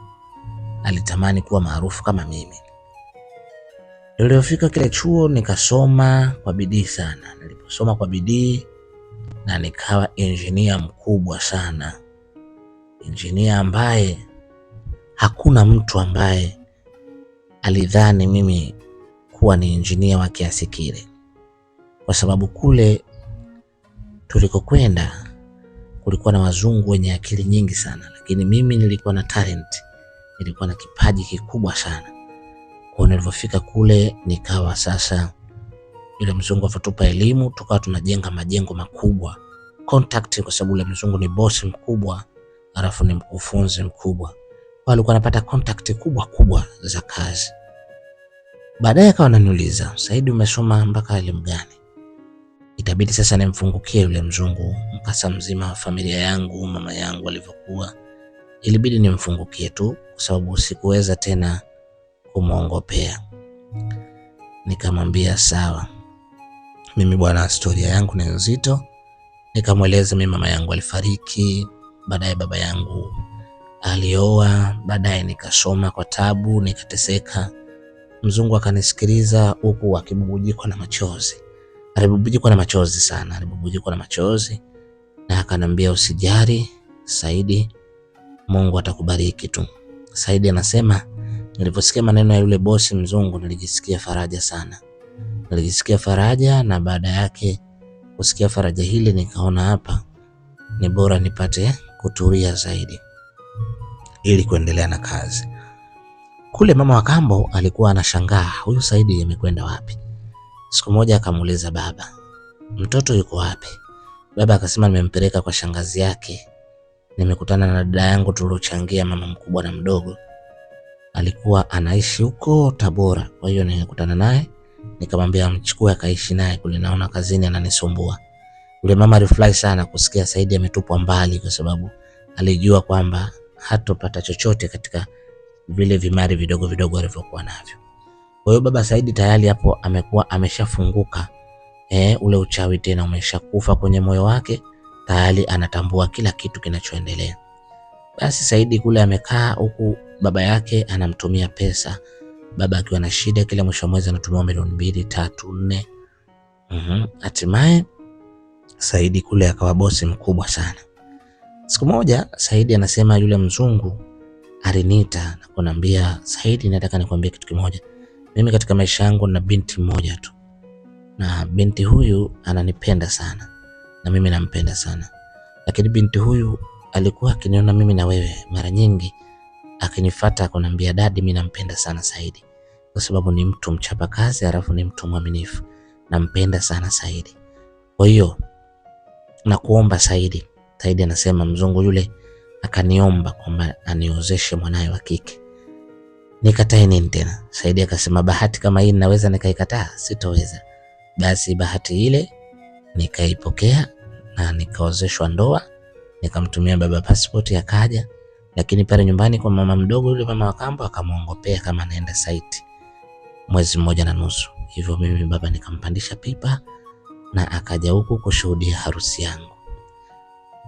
alitamani kuwa maarufu kama mimi. Nilipofika kile chuo nikasoma kwa bidii sana. Niliposoma kwa bidii na nikawa engineer mkubwa sana. Engineer ambaye hakuna mtu ambaye alidhani mimi kuwa ni engineer wa kiasi kile. Kwa sababu kule tulikokwenda kulikuwa na wazungu wenye akili nyingi sana, lakini mimi nilikuwa na talent, nilikuwa na kipaji kikubwa sana. Kwa nilipofika kule nikawa sasa, yule mzungu afatupa elimu, tukawa tunajenga majengo makubwa, contact, kwa sababu yule mzungu ni boss mkubwa, alafu ni mkufunzi mkubwa. Kwa alikuwa anapata contact kubwa za kazi. Baadaye akawa ananiuliza, Saidi, umesoma mpaka elimu gani? Itabidi sasa nimfungukie yule mzungu, mkasa mzima wa familia yangu, mama yangu alivyokuwa. Ilibidi nimfungukie tu kwa sababu sikuweza tena kumuongopea. Nikamwambia sawa, mimi bwana, historia yangu ni nzito. Nikamweleza mimi mama yangu alifariki, baadaye baba yangu alioa, baadaye nikasoma kwa tabu, nikateseka. Mzungu akanisikiliza huku akibubujikwa na machozi. Alibubujikwa na machozi sana, alibubujikwa na machozi, na akanambia, usijali Saidi, Mungu atakubariki tu. Saidi anasema niliposikia maneno ya yule bosi mzungu nilijisikia faraja sana. Nilijisikia faraja, na baada yake kusikia faraja hili nikaona hapa ni bora nipate kutulia zaidi ili kuendelea na kazi. Kule mama wa kambo alikuwa anashangaa, huyu Saidi amekwenda wapi? Siku moja akamuuliza baba, mtoto yuko wapi? Baba akasema nimempeleka kwa shangazi yake. Nimekutana na dada yangu tuliochangia mama mkubwa na mdogo. Alikuwa anaishi huko Tabora. Kwa hiyo nikakutana naye, nikamwambia mchukue akaishi naye kule, naona kazini ananisumbua. Yule mama alifurahi sana kusikia Saidi ametupwa mbali, kwa sababu alijua kwamba hatopata chochote katika vile vimari vidogo vidogo alivyokuwa navyo. Kwa hiyo baba Saidi tayari hapo amekuwa ameshafunguka. Ule uchawi tena umeshakufa kwenye moyo wake, tayari anatambua kila kitu kinachoendelea. Basi Saidi kule amekaa huku baba yake anamtumia pesa. Baba akiwa na shida, kila mwisho wa mwezi anatumia 2, 3, 4. Hatimaye Saidi kule akawa bosi mkubwa sana. Siku moja Saidi anasema yule mzungu aliniita na kuniambia, Saidi, nataka nikwambie kitu kimoja. Mimi katika maisha yangu na binti mmoja tu, na binti huyu ananipenda sana na mimi nampenda sana, lakini binti huyu alikuwa akiniona mimi na wewe mara nyingi, akinifuata akaniambia, dadi, mimi nampenda sana Saidi kwa sababu ni mtu mchapa kazi, alafu ni mtu mwaminifu. Nampenda sana Saidi. Kwa hiyo nakuomba Saidi. Saidi anasema mzungu yule akaniomba kwamba aniozeshe mwanae wa kike. Nikatae nini tena? Saidi akasema, bahati kama hii naweza nikaikataa? Sitoweza. Basi bahati ile nikaipokea na nikaozeshwa ndoa. Nikamtumia baba passport akaja, lakini pale nyumbani kwa mama mdogo yule mama wa kambo akamuongopea kama anaenda site 1.5 mwezi. Hivyo mimi baba nikampandisha pipa na akaja huku kushuhudia harusi yangu.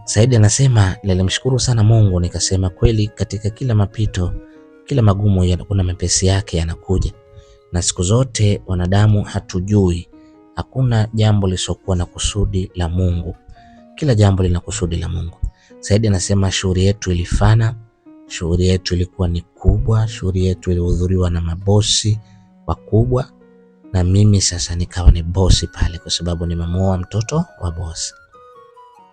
Saidi anasema nilimshukuru sana Mungu, nikasema kweli katika kila mapito, kila magumu kuna mepesi yake yanakuja. Na siku zote wanadamu hatujui, hakuna jambo lisokuwa na kusudi la Mungu. Kila jambo lina kusudi la Mungu. Saidi anasema shughuli yetu ilifana, shughuli yetu ilikuwa ni kubwa, shughuli yetu ilihudhuriwa na mabosi wakubwa, na mimi sasa nikawa ni bosi pale kwa sababu nimemuoa mtoto wa bosi.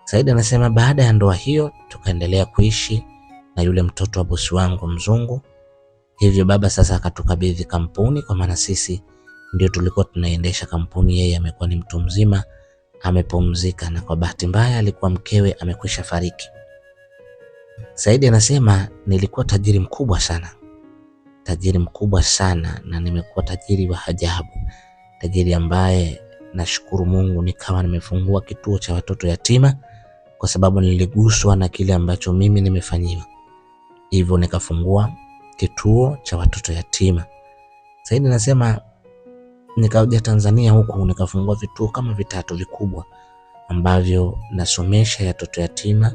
Saidi anasema baada ya ndoa hiyo tukaendelea kuishi na yule mtoto wa bosi wangu mzungu. Hivyo baba sasa akatukabidhi kampuni, kwa maana sisi ndio tulikuwa tunaendesha kampuni. Yeye amekuwa ni mtu mzima, amepumzika, na kwa bahati mbaya alikuwa mkewe amekwisha fariki. Saidi anasema nilikuwa tajiri mkubwa sana, na nimekuwa tajiri wa ajabu, tajiri ambaye nashukuru Mungu nikawa nimefungua kituo cha watoto yatima, kwa sababu niliguswa na kile ambacho mimi nimefanyiwa. Hivyo nikafungua kituo cha watoto yatima. Saidi anasema nikaja Tanzania huku nikafungua vituo kama 3 vikubwa ambavyo nasomesha watoto yatima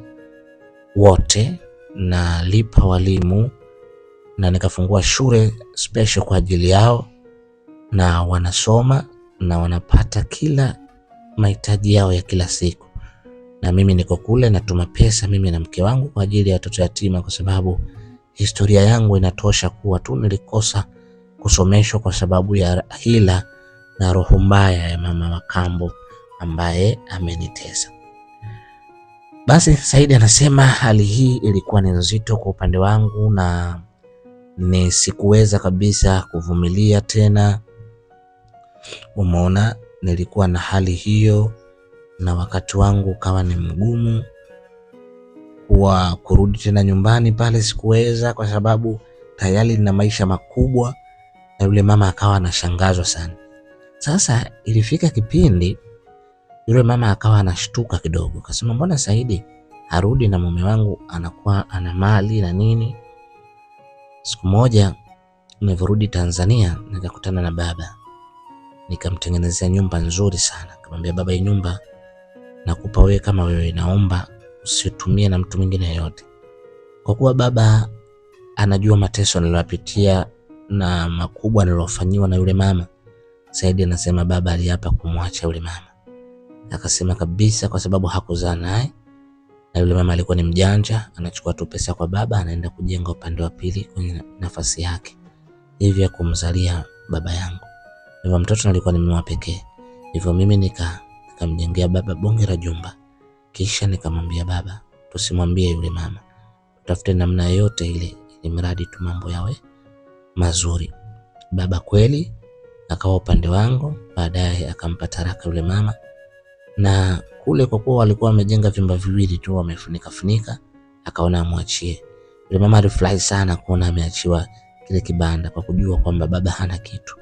wote, na lipa walimu, na nikafungua shule special kwa ajili yao, na wanasoma na wanapata kila mahitaji yao ya kila siku. Na mimi niko kule natuma pesa, mimi na mke wangu, kwa ajili ya watoto yatima, kwa sababu historia yangu inatosha kuwa tu nilikosa kusomeshwa kwa sababu ya hila na roho mbaya ya mama wa kambo ambaye amenitesa. Basi Saidi anasema hali hii ilikuwa ni nzito kwa upande wangu, na sikuweza kabisa kuvumilia tena. Umeona, nilikuwa na hali hiyo, na wakati wangu ukawa ni mgumu kwa kurudi tena nyumbani pale. Sikuweza kwa sababu tayari nina maisha makubwa, na yule mama akawa anashangazwa sana. Sasa ilifika kipindi yule mama akawa anashtuka kidogo, akasema mbona Saidi harudi na mume wangu anakuwa ana mali na nini? Siku moja nimerudi Tanzania, nikakutana na baba, nikamtengenezea nyumba nzuri sana. Nikamwambia baba, hii nyumba nakupa wewe kama wewe, naomba usitumie na mtu mwingine yote. Kwa kuwa baba anajua mateso niliyopitia na makubwa niliyofanywa na yule mama. Saidi anasema baba aliapa kumwacha yule mama. Akasema kabisa, kwa sababu hakuzaa naye, na yule mama alikuwa ni mjanja, anachukua tu pesa kwa baba, anaenda kujenga upande wa pili kwenye nafasi yake, hivyo kumzalia baba yangu. Hivyo mtoto alikuwa ni mimi pekee. Hivyo mimi nikamjengea baba bonge la jumba. Kisha nikamwambia baba, tusimwambie yule mama, tutafute namna yote ile, ili mradi tu mambo yawe mazuri. Baba kweli akawa upande wangu. Baadaye akampa taraka yule mama, na kule kwa kuwa walikuwa wamejenga vyumba viwili tu, wamefunika, akaona amwachie. Yule mama alifurahi sana kuona ameachiwa kile kibanda, kwa kujua kwamba baba hana kitu.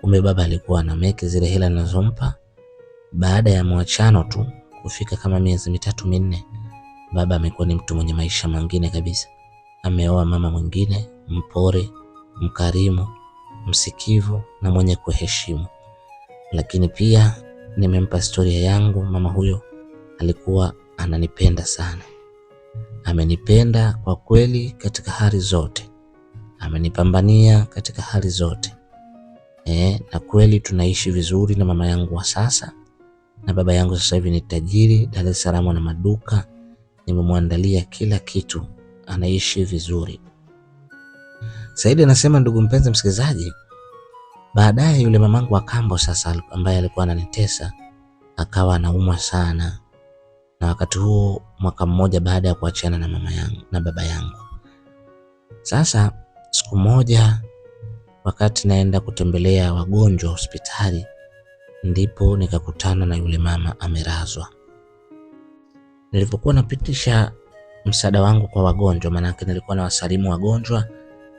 Kumbe baba alikuwa anameke zile hela ninazompa. Baada ya mwachano tu kufika kama miezi 3-4, baba amekuwa ni mtu mwenye maisha mengine kabisa. Ameoa mama mwingine, mpore, mkarimu, msikivu na mwenye kuheshimu. Lakini pia nimempa historia yangu. Mama huyo alikuwa ananipenda sana, amenipenda kwa kweli katika hali zote, amenipambania katika hali zote. Na kweli tunaishi vizuri na mama yangu wa sasa, na baba yangu sasa hivi ni tajiri Dar es Salaam na maduka. Nimemwandalia kila kitu, anaishi vizuri. Saidi anasema, ndugu mpenzi msikilizaji, baadaye yule mamangu wa kambo sasa, ambaye alikuwa ananitesa, akawa anaumwa sana. Na wakati huo mwaka mmoja baada ya kuachana na mama yangu na baba yangu. Sasa siku moja wakati naenda kutembelea wagonjwa hospitali, ndipo nikakutana na yule mama amelazwa. Nilipokuwa napitisha msaada wangu kwa wagonjwa, maana nilikuwa na wasalimu wagonjwa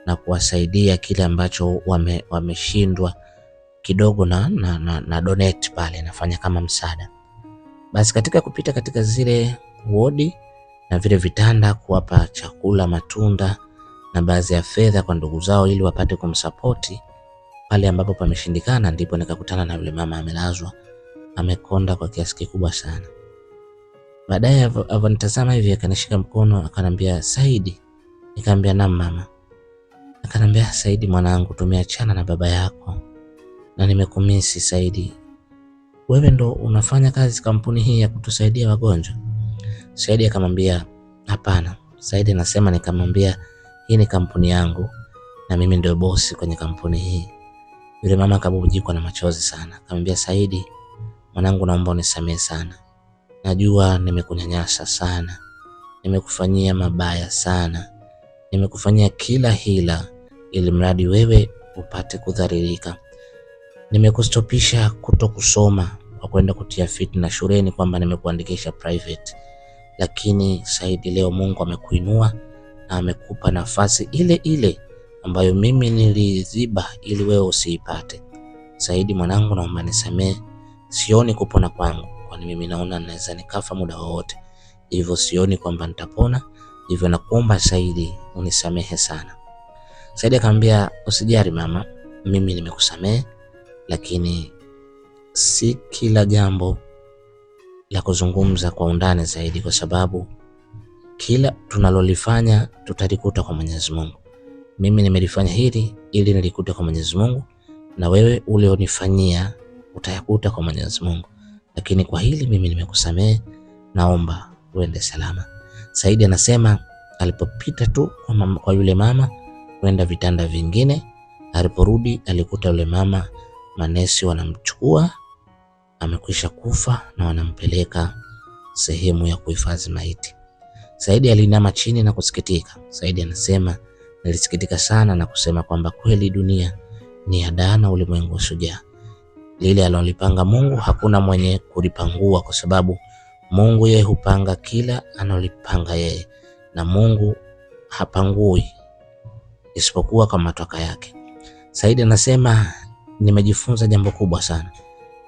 na kuwasaidia kile ambacho wameshindwa kidogo, na donate pale, nafanya kama msaada. Basi katika kupita katika zile wodi na vile vitanda, kuwapa chakula, matunda na baadhi ya fedha kwa ndugu zao ili wapate kumsapoti pale ambapo pameshindikana, ndipo nikakutana na yule mama amelazwa, amekonda kwa kiasi kikubwa sana. Baadaye avanitazama hivi, akanishika mkono, akanambia, Saidi. Nikamwambia, naam mama. Akanambia, Saidi mwanangu, tumeachana na baba yako na nimekumisi Saidi. Wewe ndo unafanya kazi kampuni hii ya kutusaidia wagonjwa? Saidi akamwambia, hapana. Saidi anasema, nikamwambia, hii ni kampuni yangu na mimi ndio bosi kwenye kampuni hii. Yule mama akabubujikwa na machozi sana. Akamwambia, Saidi mwanangu, naomba unisamehe sana. Najua nimekunyanyasa sana, nimekufanyia mabaya sana, nimekufanyia kila hila ili mradi wewe upate kudhalilika. Nimekustopisha kuto kusoma kwa kwenda kutia fitna shuleni kwamba nimekuandikisha private, lakini Saidi leo Mungu amekuinua na amekupa nafasi ile ile ambayo mimi niliziba ili wewe usiipate. Saidi mwanangu, naomba nisamee, sioni kupona kwangu, kwani mimi naona naweza nikafa muda wowote, hivyo sioni kwamba nitapona, hivyo nakuomba Saidi unisamehe sana. Saidi akamwambia, usijali mama, mimi nimekusamehe, lakini si kila jambo la kuzungumza kwa undani zaidi, kwa sababu kila tunalolifanya tutalikuta kwa Mwenyezi Mungu. Mimi nimelifanya hili ili nilikute kwa Mwenyezi Mungu, na wewe ulionifanyia utayakuta kwa Mwenyezi Mungu, lakini kwa hili mimi nimekusamehe, naomba uende salama. Saidi anasema alipopita tu kwa yule mama kwenda vitanda vingine, aliporudi alikuta yule mama manesi wanamchukua amekwisha kufa na wanampeleka sehemu ya kuhifadhi maiti. Saidi alinama chini na kusikitika. Saidi anasema nilisikitika sana na kusema kwamba kweli dunia ni ya dana, ulimwengu shujaa. Lile alilopanga Mungu hakuna mwenye kulipangua, kwa sababu Mungu yeye hupanga kila analipanga yeye, na Mungu hapangui isipokuwa kwa matakwa yake. Saidi anasema nimejifunza jambo kubwa sana,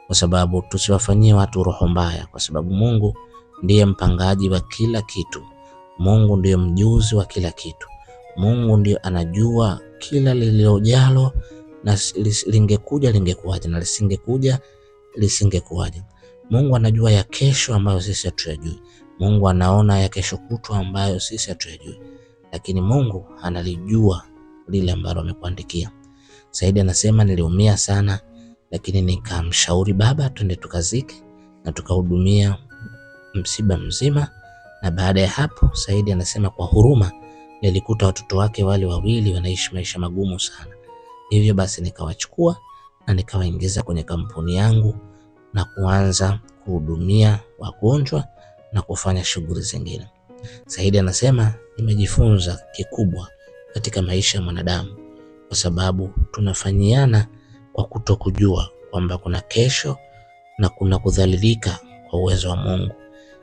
kwa sababu tusiwafanyie watu roho mbaya, kwa sababu Mungu ndiye mpangaji wa kila kitu. Mungu ndiye mjuzi wa kila kitu. Mungu ndiye anajua kila lililojalo, na lingekuja lingekuwaje na lisingekuja lisingekuwaje. Mungu anajua ya kesho ambayo sisi hatuyajui. Mungu anaona ya kesho kutwa ambayo sisi hatuyajui, lakini Mungu analijua lile ambalo amekuandikia. Saidi anasema niliumia sana, lakini nikamshauri baba twende tukazike na tukahudumia msiba mzima. Na baada ya hapo, Saidi anasema kwa huruma nilikuta watoto wake wale wawili wanaishi maisha magumu sana, hivyo basi nikawachukua na nikawaingiza kwenye kampuni yangu na kuanza kuhudumia wagonjwa na kufanya shughuli zingine. Saidi anasema nimejifunza kikubwa katika maisha ya mwanadamu, kwa sababu tunafanyiana kwa kutokujua kwamba kuna kesho na kuna kudhalilika kwa uwezo wa Mungu.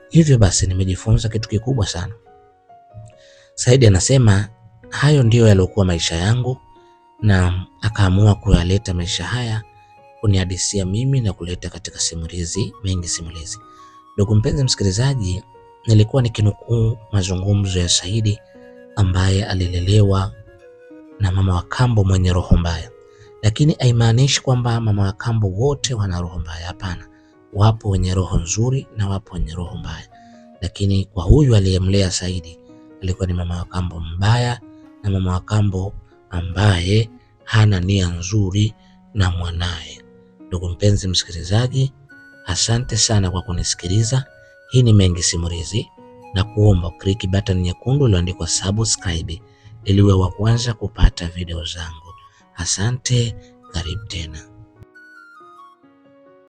Hivyo basi nimejifunza kitu kikubwa sana. Saidi anasema hayo ndiyo yaliokuwa maisha yangu, na akaamua kuyaleta maisha haya kunihadisia mimi na kuleta katika simulizi mengi simulizi. Ndugu mpenzi msikilizaji, nilikuwa nikinukuu mazungumzo ya Saidi ambaye alilelewa na mama wa kambo mwenye roho mbaya, lakini haimaanishi kwamba mama wa kambo wote wana roho mbaya. Hapana, wapo wenye roho nzuri na wapo wenye roho mbaya, lakini kwa huyu aliyemlea Saidi alikuwa ni mama wa kambo mbaya, na mama wa kambo ambaye hana nia nzuri na mwanae. Ndugu mpenzi msikilizaji, asante sana kwa kunisikiliza. Hii ni Mengi Simulizi, na kuomba kliki button nyekundu iliyoandikwa subscribe ili uwe wa kwanza kupata video zangu. Asante, karibu tena.